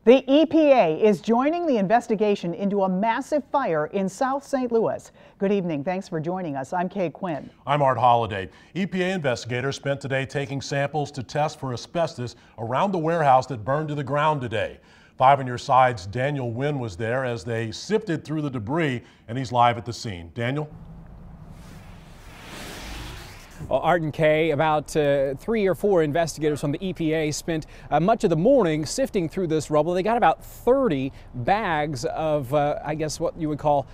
The EPA is joining the investigation into a massive fire in South St. Louis. Good evening. Thanks for joining us. I'm Kay Quinn. I'm Art Holliday. EPA investigators spent today taking samples to test for asbestos around the warehouse that burned to the ground today. 5 on your side's Daniel Wynn was there as they sifted through the debris, and he's live at the scene. Daniel? Well, Art and Kay, about 3 or 4 investigators from the EPA spent much of the morning sifting through this rubble. They got about 30 bags of, I guess what you would call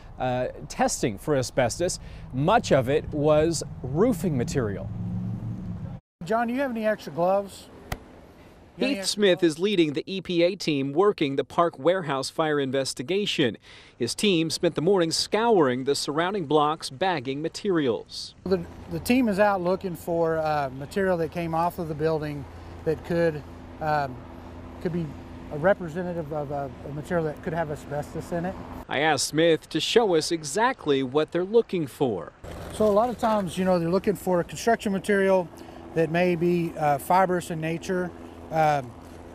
testing for asbestos. Much of it was roofing material. John, do you have any extra gloves? Heath Smith is leading the EPA team working the Park Warehouse fire investigation. His team spent the morning scouring the surrounding blocks, bagging materials. The team is out looking for material that came off of the building that could be a representative of a material that could have asbestos in it. I asked Smith to show us exactly what they're looking for. So a lot of times, they're looking for a construction material that may be fibrous in nature.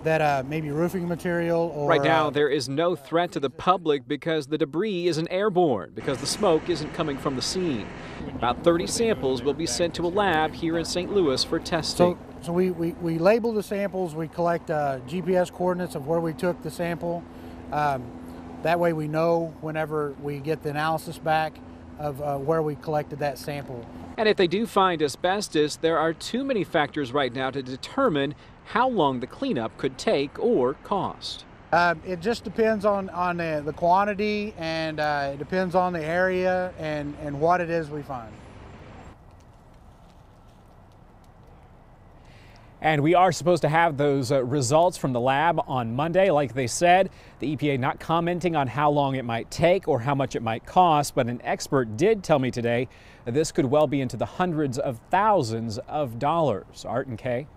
That may be roofing material or... Right now, there is no threat to the public because the debris isn't airborne, because the smoke isn't coming from the scene. About 30 samples will be sent to a lab here in St. Louis for testing. So we label the samples, we collect GPS coordinates of where we took the sample. That way we know whenever we get the analysis back of where we collected that sample. And if they do find asbestos, there are too many factors right now to determine how long the cleanup could take or cost. It just depends on the quantity, and it depends on the area and what it is we find. And we are supposed to have those results from the lab on Monday, like they said. The EPA not commenting on how long it might take or how much it might cost, but an expert did tell me today that this could well be into the hundreds of thousands of dollars. Art and Kay.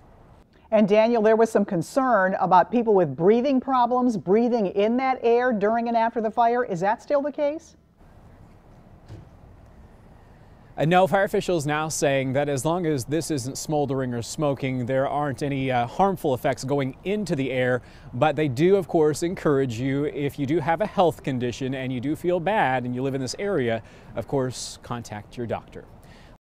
And Daniel, there was some concern about people with breathing problems breathing in that air during and after the fire. Is that still the case? No, fire officials now saying that as long as this isn't smoldering or smoking, there aren't any harmful effects going into the air. But they do, of course, encourage you, if you do have a health condition and you do feel bad and you live in this area, of course, contact your doctor.